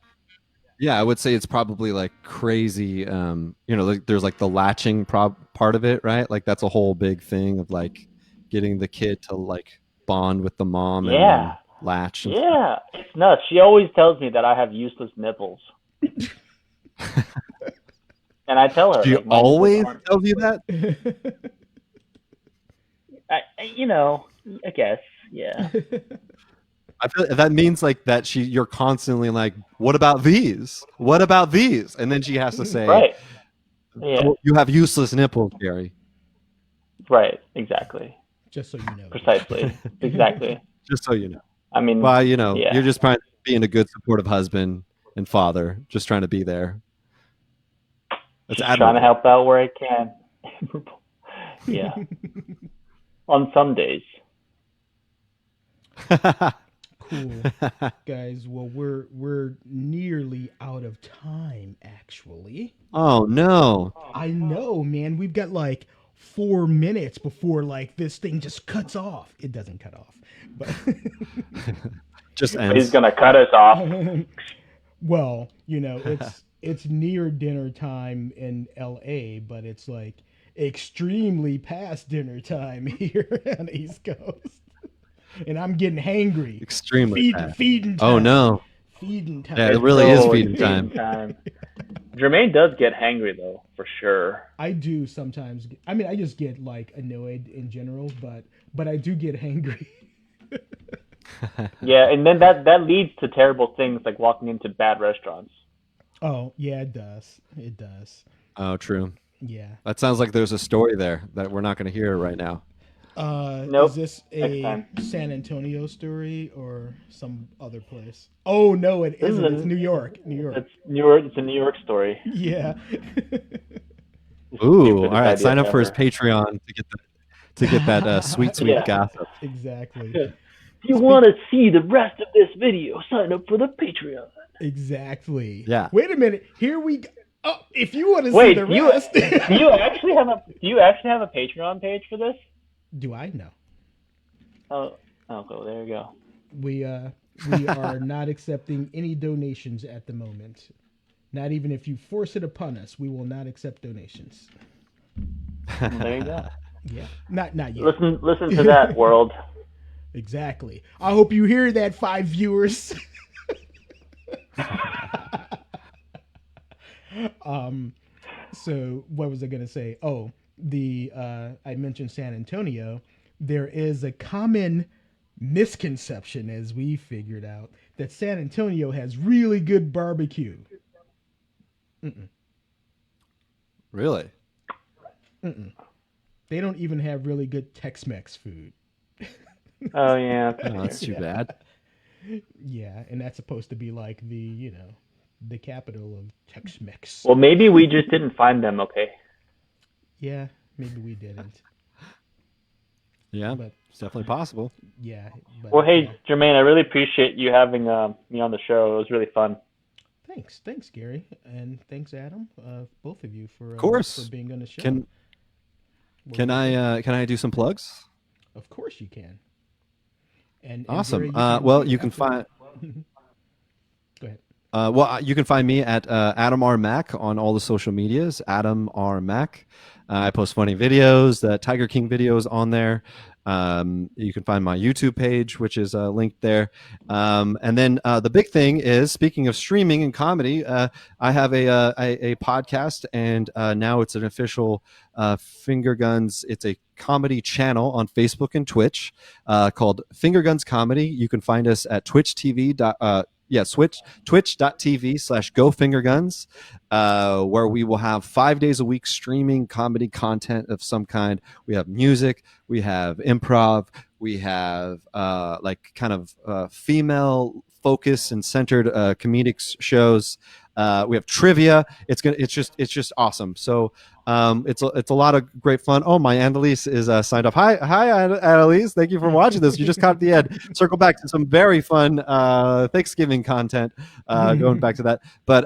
Yeah, I would say it's probably like crazy. There's like the latching part of it, right? Like that's a whole big thing of like getting the kid to like bond with the mom and Yeah. then latch. And Yeah, it's nuts. She always tells me that I have useless nipples. And I tell her. Do you like, my nipples always aren't- tell you that? I guess, yeah. I feel that means like that you're constantly like, what about these? What about these? And then she has to say, Right. Yeah. "Oh, you have useless nipples, Gary." Right. Exactly. Just so you know. Precisely. Exactly. Just so you know. I mean, Well, yeah. you're just being a good supportive husband and father, just trying to be there. That's just trying to help out where I can. Yeah. On some days. Cool. Guys, well we're nearly out of time actually. Oh no. I know, man. We've got like 4 minutes before like this thing just cuts off. It doesn't cut off. But Just He's ends. gonna cut us off. well, it's near dinner time in LA, but it's like extremely past dinner time here on the East Coast. And I'm getting hangry. Extremely bad. Feeding time. Oh no. Feeding time. Yeah, it really is So feeding it's time. Jermaine does get hangry though, for sure. I do sometimes. I mean, I just get like annoyed in general, but I do get hangry. Yeah, and then that leads to terrible things like walking into bad restaurants. Oh, yeah, it does. It does. Oh, true. Yeah. That sounds like there's a story there that we're not going to hear right now. Is Nope. this Next a time. San Antonio story or some other place? Oh no, it This is isn't. It's New York. New York. It's New York. It's a New York story. Yeah. The Ooh, all stupidest right. idea Sign up for his ever. Patreon to get that sweet, sweet Yeah. gossip. Exactly. If you want to see the rest of this video, sign up for the Patreon. Exactly. Yeah. Wait a minute. Here we go. Oh, if you want to see Wait, the do you rest, do you actually have a Patreon page for this? do I know? Oh, go there you go. We are not accepting any donations at the moment. Not even if you force it upon us, we will not accept donations. There you go. Yeah. Not yet. Listen to that, world. Exactly. I hope you hear that, 5 viewers. So what was I gonna say? Oh, the I mentioned San Antonio. There is a common misconception, as we figured out, that San Antonio has really good barbecue. Really? They don't even have really good Tex-Mex food. Oh yeah. Oh, that's too bad. Yeah, and that's supposed to be like the capital of Tex-Mex. Well, maybe we just didn't find them. Okay. Yeah, maybe we didn't. Yeah, But- it's definitely possible. Yeah. But, Well, hey, Jermaine, I really appreciate you having me on the show. It was really fun. Thanks, Gary, and thanks, Adam. Both of you for course. for being on the show. Can I do some plugs? Of course you can. And Awesome. Gary, Well, you can find. Go ahead. You can find me at Adam R. Mack on all the social medias. Adam R. Mack. I post funny videos, the Tiger King videos on there. You can find my YouTube page, which is linked there. And then the big thing is, speaking of streaming and comedy, I have a podcast, and now it's an official Finger Guns. It's a comedy channel on Facebook and Twitch called Finger Guns Comedy. You can find us at twitch.tv/GoFingerGuns, where we will have 5 days a week streaming comedy content of some kind. We have music, we have improv, we have female focus and centered comedic shows. We have trivia. It's just awesome. So it's a lot of great fun. Oh, my Annalise is signed up. Hi, Annalise. Thank you for watching this. You just caught the end. Circle back to some very fun Thanksgiving content. Going back to that, but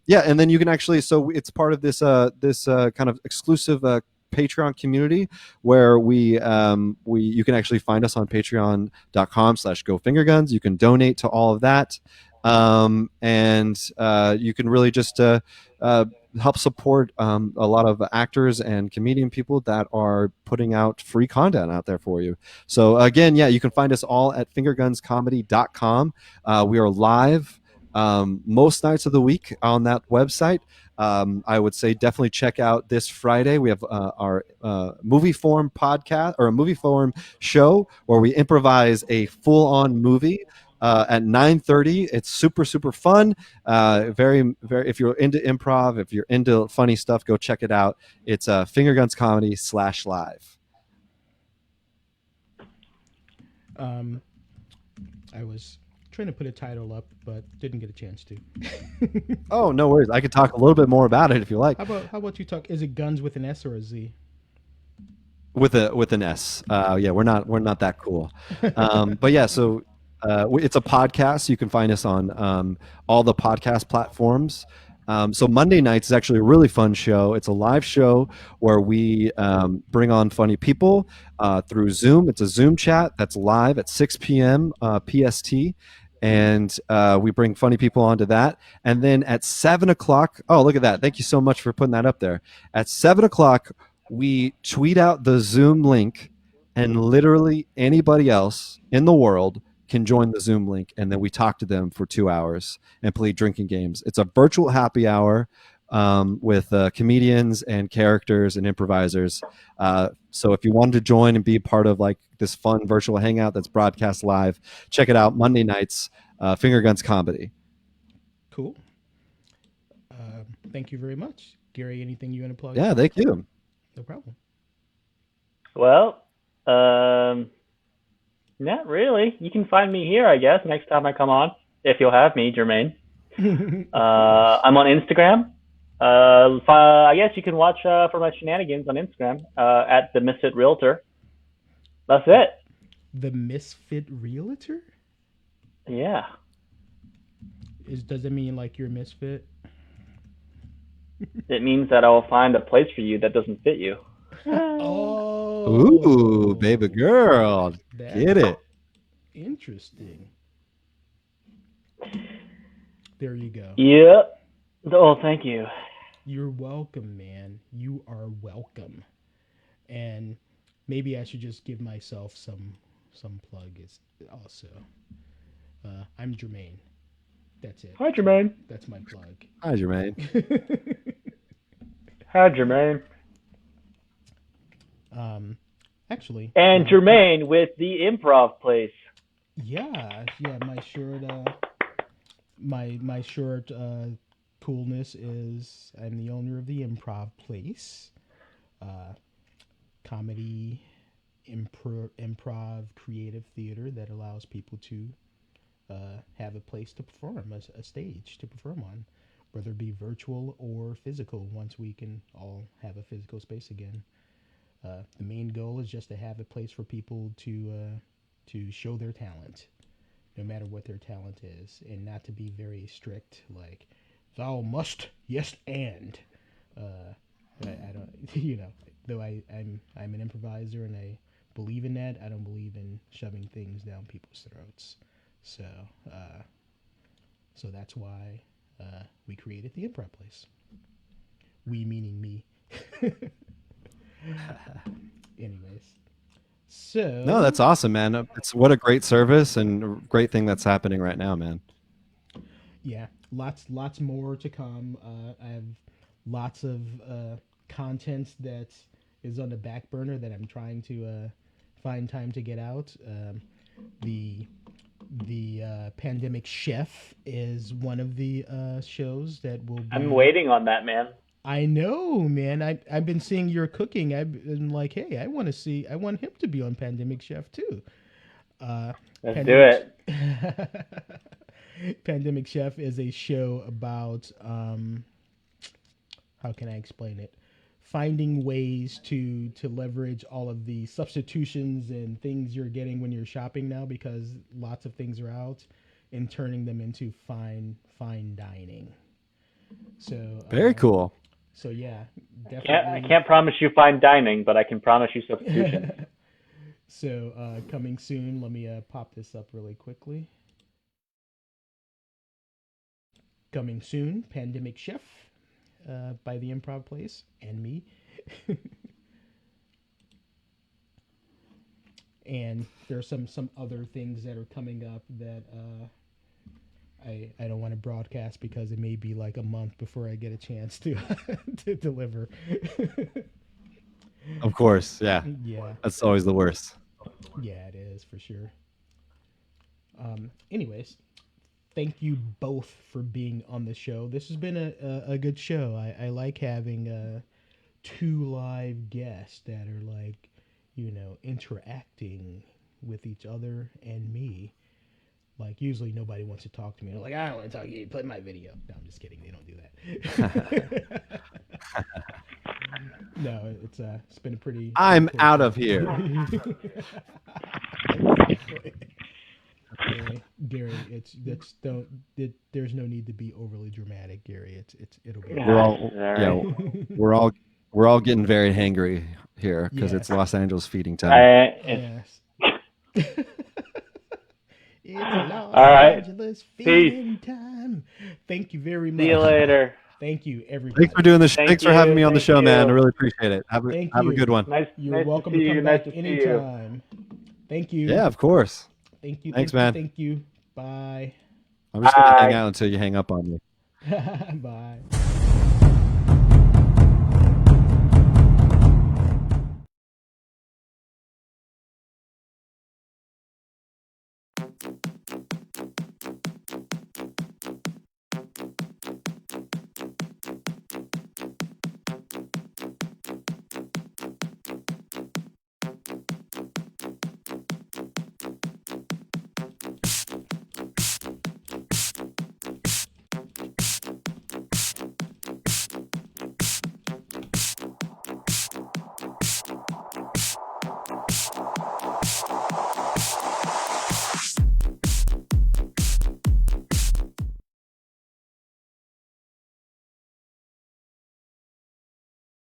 yeah, and then you can actually. So it's part of this kind of exclusive Patreon community where we you can actually find us on patreon.com/GoFingerGuns. You can donate to all of that. And you can really just help support a lot of actors and comedian people that are putting out free content out there for you. So again, yeah, you can find us all at fingergunscomedy.com. We are live most nights of the week on that website. I would say definitely check out this Friday. We have our movie form podcast, or a movie form show, where we improvise a full-on movie at 9:30. It's super fun. Very. If you're into improv, if you're into funny stuff, go check it out. It's Finger Guns Comedy /live. I was trying to put a title up, but didn't get a chance to. Oh, no worries. I could talk a little bit more about it if you like. How about you talk? Is it Guns with an S or a Z? With an S. Yeah, we're not that cool. But yeah, so it's a podcast. You can find us on all the podcast platforms. So Monday nights is actually a really fun show. It's a live show where we bring on funny people through Zoom. It's a Zoom chat that's live at 6 p.m. PST. And we bring funny people onto that. And then at 7 o'clock, oh, look at that. Thank you so much for putting that up there. At 7 o'clock, we tweet out the Zoom link, and literally anybody else in the world can join the Zoom link, and then we talk to them for 2 hours and play drinking games. It's a virtual happy hour. with comedians and characters and improvisers. So if you wanted to join and be part of like this fun virtual hangout that's broadcast live, check it out Monday nights, Finger Guns Comedy. Cool. Thank you very much. Gary, anything you want to plug? Yeah, thank you. No problem. Well, not really. You can find me here, I guess, next time I come on, if you'll have me, Jermaine. I'm on Instagram. I guess you can watch for my shenanigans on Instagram at the Misfit Realtor. That's it. The Misfit Realtor? Yeah. Does it mean like you're a misfit? It means that I will find a place for you that doesn't fit you. Oh. Ooh, baby girl. That's Get it. interesting. There you go. Yep. Oh, thank you. You're welcome, man. You are welcome. And maybe I should just give myself some plug is also. I'm Jermaine. That's it. Hi, Jermaine. That's my plug. Hi, Jermaine. Hi, Jermaine. Actually. And Jermaine with the Improv Place. Yeah, my short coolness is I'm the owner of the Improv Place. Comedy, improv, creative theater that allows people to have a place to perform, a stage to perform on, whether it be virtual or physical, once we can all have a physical space again. The main goal is just to have a place for people to show their talent, no matter what their talent is, and not to be very strict, like, thou must, yes, and. I don't, though I'm an improviser and I believe in that, I don't believe in shoving things down people's throats. So that's why we created the Improv Place. We meaning me. Anyways, so No, that's awesome, man. It's what a great service and a great thing that's happening right now, man. yeah, lots more to come. I have lots of content that is on the back burner that I'm trying to find time to get out. The Pandemic Chef is one of the shows that will be... I'm waiting on that, man. I know, man. I've been seeing your cooking. I've been like, hey, I want him to be on Pandemic Chef too. Let's do it. Pandemic Chef is a show about how can I explain it? Finding ways to leverage all of the substitutions and things you're getting when you're shopping now, because lots of things are out, and turning them into fine dining. So Very cool. So yeah, definitely. I can't promise you fine dining, but I can promise you substitution. So coming soon. Let me pop this up really quickly. Coming soon, Pandemic Chef by the Improv Place and me. And there's some other things that are coming up that I don't want to broadcast because it may be like a month before I get a chance to to deliver. Of course, yeah. Yeah. That's always the worst. Yeah, it is for sure. Anyways, thank you both for being on the show. This has been a good show. I like having two live guests that are like, interacting with each other and me. Like, usually nobody wants to talk to me. They're like, I don't want to talk to you. Play my video. No, I'm just kidding. They don't do that. No, it's been a pretty... I'm cool out show. of here. Gary, there's no need to be overly dramatic, Gary. It'll be... We're all getting very hangry here because it's Los Angeles feeding time. Yes. It's Los All right. Angeles feeding time. Thank you very much. See you later. Thank you, everybody. Thanks for doing this. Thanks for having me on the show, Thank man. you. I really appreciate it. Have a good one. You're welcome to come back anytime. Thank you. Yeah, of course. Thank you. Thanks, man. Thank you. Bye. I'm just going to hang out until you hang up on me. Bye.